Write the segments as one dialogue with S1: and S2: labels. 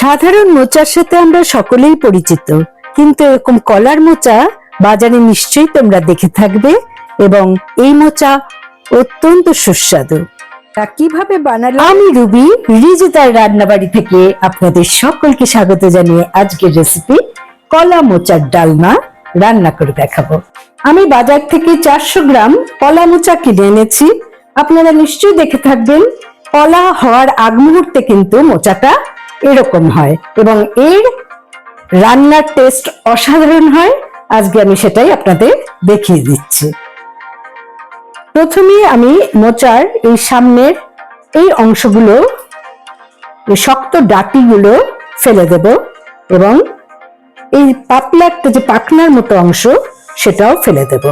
S1: সাধারণ মোচার সাথে আমরা সকলেই পরিচিত, কিন্তু এরকম কলার মোচা বাজারে নিশ্চয়ই তোমরা দেখে থাকবে এবং এই মোচা অত্যন্ত সুস্বাদু। তা কিভাবে বানালাম? আমি রুবি রিজিতার রান্নাবাড়ি থেকে আপনাদের সকলকে স্বাগত জানিয়ে আজকের রেসিপি কলা মোচার ডালমা রান্না করে দেখাবো। আমি বাজার থেকে 400 গ্রাম কলা মোচা কিনে এনেছি। আপনারা নিশ্চয়ই দেখে থাকবেন কলা হওয়ার আগ মুহূর্তে কিন্তু মোচাটা এরকম হয় এবং এর রান্নার টেস্ট অসাধারণ হয়। আজকে আমি সেটাই আপনাদের দেখিয়ে দিচ্ছি। প্রথমে আমি মোচার এই সামনের এই অংশগুলো, শক্ত ডাটিগুলো ফেলে দেব এবং এই পাতলা একটা যে পাখনার মতো অংশ সেটাও ফেলে দেব।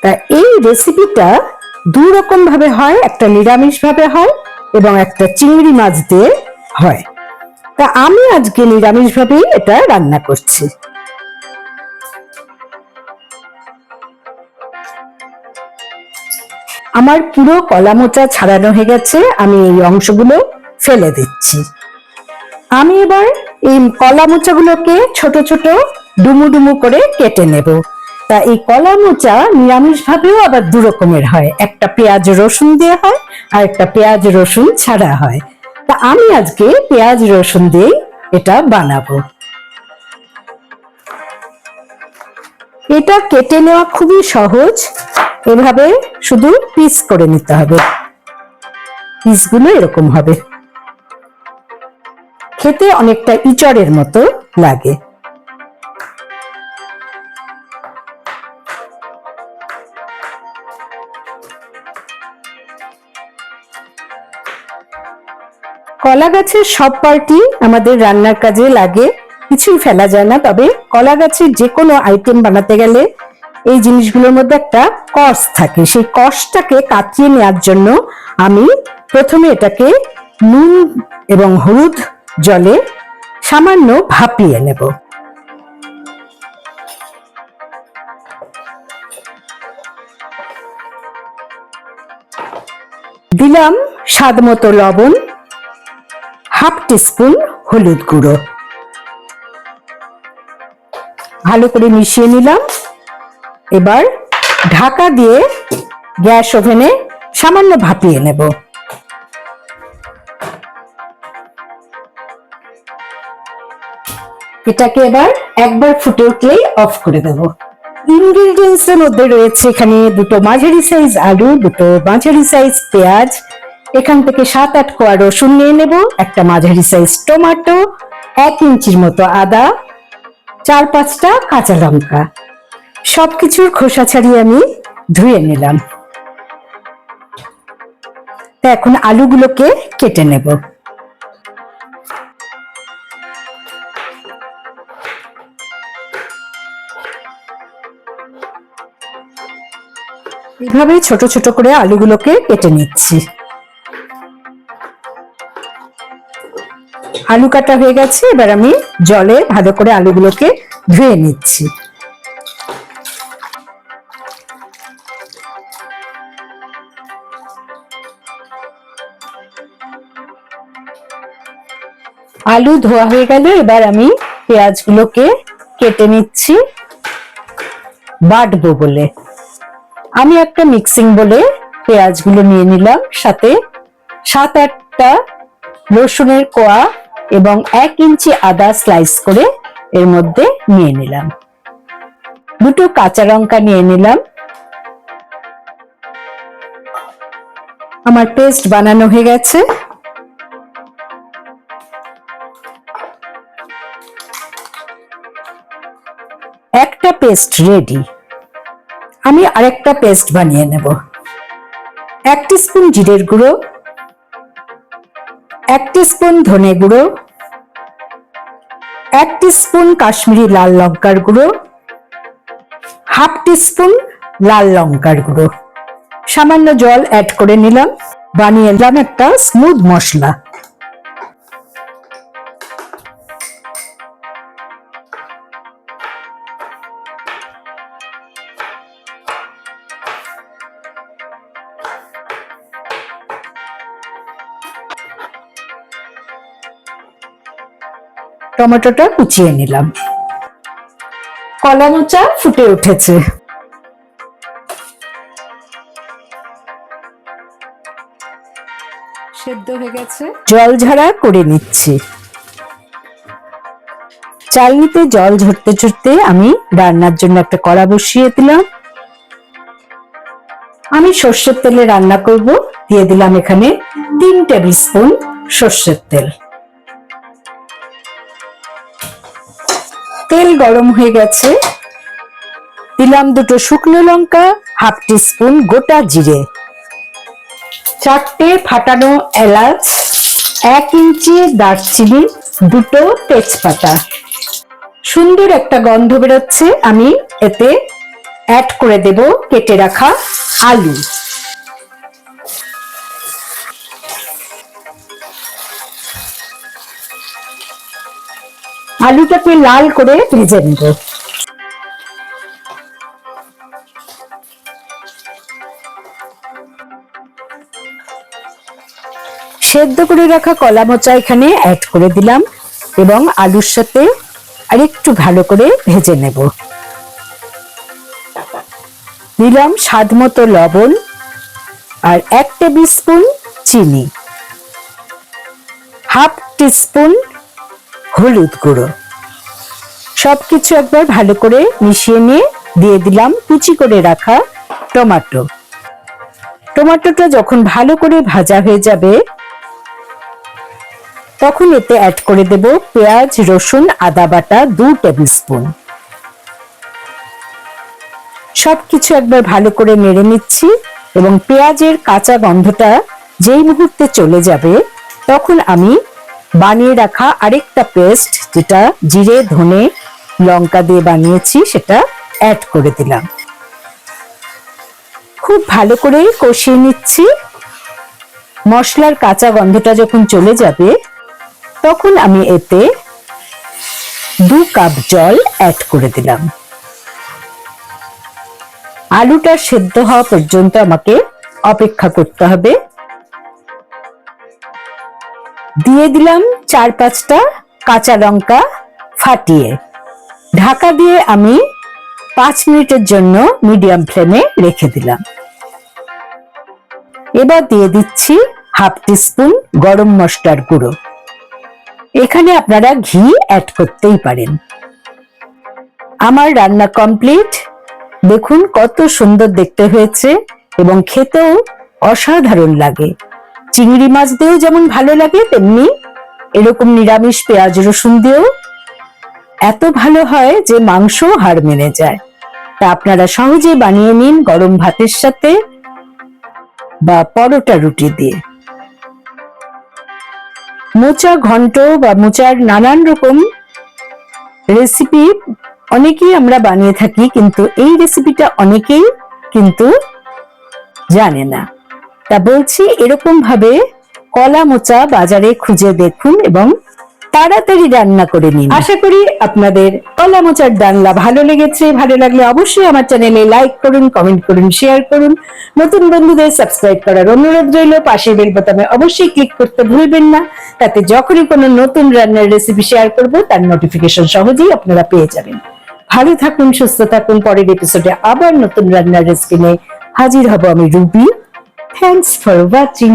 S1: তা এই রেসিপিটা দুই রকম ভাবে হয়, একটা নিরামিষ ভাবে হয় এবং একটা চিংড়ি মাছ দিয়ে হয়। তা আমি আজকে নিরামিষ ভাবেই এটা রান্না করছি। আমার পুরো কলা মোচা ছাড়ানো হয়ে গেছে, আমি এই অংশগুলো ফেলে দিচ্ছি। আমি এবার এই কলা মোচাগুলোকে ছোট ছোট ডুমু ডুমু করে কেটে নেব। তা এই কলা মোচা নিরামিষ ভাবেও আবার দু রকমের হয়, একটা পেঁয়াজ রসুন দিয়ে হয় আর একটা পেঁয়াজ রসুন ছাড়া হয়। তা আমি আজকে পেঁয়াজ রসুন দিয়ে এটা বানাবো। এটা কেটে নেওয়া খুবই সহজ, এভাবে শুধু পিস করে নিতে হবে। পিসগুলো এরকম হবে, খেতে অনেকটা ইঁচড়ের মতো লাগে। কলা গাছের সব পার্টি আমাদের রান্নার কাজে লাগে, কিছুই ফেলা যায় না। তবে কলা গাছের যে কোনো আইটেম বানাতে গেলে এই জিনিসগুলোর মধ্যে একটা কষ থাকে, সেই কষটাকে কাটিয়ে নেওয়ার জন্য আমি প্রথমে এটাকে নুন এবং হলুদ জলে সামান্য ভাপিয়ে নেব। দিলাম স্বাদ মতো লবণ, হাফ টিস্পুন হলুদ গুঁড়ো, ভালো করে মিশিয়ে নিলাম। এবার ঢাকা দিয়ে গ্যাস ওভেনে সামান্য ভাপিয়ে নেব। এটাকে এবার একবার ফুটে উঠলেই অফ করে দেব। ইনগ্রেডিয়েন্টস এর মধ্যে রয়েছে এখানে দুটো মাঝারি সাইজ আলু, দুটো মাঝারি সাইজ পেঁয়াজ, এখান থেকে 7-8 কোয়া রসুন নিয়ে নেব, একটা মাঝারি সাইজ টমেটো, 1 ইঞ্চির মতো আদা, 4-5টা কাঁচা লঙ্কা। সবকিছুর খোসা ছাড়িয়ে আমি ধুয়ে নিলাম। তা এখন আলুগুলোকে কেটে নেব। এভাবে ছোট ছোট করে আলুগুলোকে কেটে নিচ্ছি। আলু কাটা হয়ে গেছে, এবার আমি জলে ভালো করে আলুগুলোকে ধুয়ে নিচ্ছি। আলু ধোয়া হয়ে গেল, এবার আমি পেঁয়াজগুলোকে কেটে নিচ্ছি বাটবো বলে। আমি একটা মিক্সিং বলে পেঁয়াজগুলো নিয়ে নিলাম, সাথে 7-8টা রসুনের কোয়া এবং 1 ইঞ্চি আদা স্লাইস করে এর মধ্যে নিয়ে নিলাম। দুটো কাঁচা লঙ্কা নিয়ে নিলাম। আমার পেস্ট বানানো হয়ে গেছে। একটা পেস্ট রেডি। আমি আরেকটা পেস্ট বানিয়ে নেব। 1 টিস্পুন জিরের গুঁড়ো, 1 টিস্পুন ধনে গুঁড়ো, 1 টিস্পুন কাশ্মীরি লাল লঙ্কার গুঁড়ো, হাফ টিস্পুন লাল লঙ্কার গুঁড়ো, সামান্য জল অ্যাড করে নিলাম। বানিয়ে নিলাম একটা স্মুথ মশলা। টমেটোটা কুচিয়ে নিলাম। কলা মোচা ফুটে উঠেছে। সেদ্ধ হয়ে গেছে, জল ঝরা করে নিচ্ছি। চালনিতে জল ঝরতে ঝরতে আমি রান্নার জন্য একটা কড়া বসিয়ে দিলাম। আমি সর্ষের তেলে রান্না করব। দিয়ে দিলাম এখানে 3 টেবিল স্পুন সর্ষের তেল। তেল গরম হয়ে গেছে, দিলাম 2 শুকনো লঙ্কা, হাফ টিস্পুন গোটা জিরে, 4টে ফাটানো এলাচ, 1 ইঞ্চি দারচিনি, 2 তেজপাতা। সুন্দর একটা গন্ধ বেরোচ্ছে। আমি এতে অ্যাড করে দেব কেটে রাখা আলু। আলুটাকে লাল করে ভেজে নেব। সেদ্ধ করে রাখা কলা মোচা এখানে অ্যাড করে দিলাম এবং আলুর সাথে আরেকটু ভালো করে ভেজে নেব। দিলাম স্বাদ মতো লবণ আর 1 টেবিল স্পুন চিনি, হাফ টিস্পুন হলুদ গুঁড়ো। সবকিছু একবার ভালো করে মিশিয়ে নিয়ে দিয়ে দিলাম কুচি করে রাখা টমেটো। টমেটোটা যখন ভালো করে ভাজা হয়ে যাবে তখন এতে অ্যাড করে দেব পেঁয়াজ, রসুন, আদা বাটা 2 টেবিল স্পুন। সবকিছু একবার ভালো করে নেড়ে নিচ্ছি এবং পেঁয়াজের কাঁচা গন্ধটা যেই মুহূর্তে চলে যাবে তখন আমি বানিয়ে রাখা আরেকটা পেস্ট, যেটা জিরে, ধনে, লঙ্কা দিয়ে বানিয়েছি, সেটা অ্যাড করে দিলাম। খুব ভালো করে কষিয়ে নিচ্ছি। মশলার কাঁচা গন্ধটা যখন চলে যাবে তখন আমি এতে 2 কাপ জল অ্যাড করে দিলাম। আলুটা সেদ্ধ হওয়া পর্যন্ত আমাকে অপেক্ষা করতে হবে। দিয়ে দিলাম 4-5টা কাঁচা লঙ্কা ফাটিয়ে। ঢাকা দিয়ে আমি 5 মিনিটের জন্য মিডিয়াম ফ্লেমে রেখে দিলাম। এবার দিয়ে দিচ্ছি হাফ টিস্পুন গরম মশলার গুঁড়ো। এখানে আপনারা ঘি অ্যাড করতেই পারেন। আমার রান্না কমপ্লিট। দেখুন কত সুন্দর দেখতে হয়েছে এবং খেতেও অসাধারণ লাগে। চিংড়ি মাছ দিয়েও যেমন ভালো লাগে তেমনি এরকম নিরামিষ পেঁয়াজ রসুন দিয়েও এত ভালো হয় যে মাংস হাড় মেনে যায়। তা আপনারা সহজে বানিয়ে নিন গরম ভাতের সাথে বা পরোটা রুটি দিয়ে। মোচা ঘন্ট বা মোচার নানান রকম রেসিপি অনেকেই আমরা বানিয়ে থাকি, কিন্তু এই রেসিপিটা অনেকেই কিন্তু জানে না। তা বলছি এরকম ভাবে কলা মোচা বাজারে খুঁজে দেখুন এবং তাড়াতাড়ি রান্না করে নিন। আশা করি আপনাদের কলা মোচার ডালনা ভালো লেগেছে। ভালো লাগলে অবশ্যই আমার চ্যানেলে লাইক করুন, কমেন্ট করুন, শেয়ার করুন। নতুন বন্ধুদের সাবস্ক্রাইব করার অনুরোধ রইল। পাশের বেল বোতামে অবশ্যই ক্লিক করতে ভুলবেন না, তাতে যখনই কোনো নতুন রান্নার রেসিপি শেয়ার করব তার নোটিফিকেশন সহজেই আপনারা পেয়ে যাবেন। ভালো থাকুন, সুস্থ থাকুন। পরের এপিসোডে আবার নতুন রান্নার রেসিপি নিয়ে হাজির হব আমি, রুবি। Thanks for watching.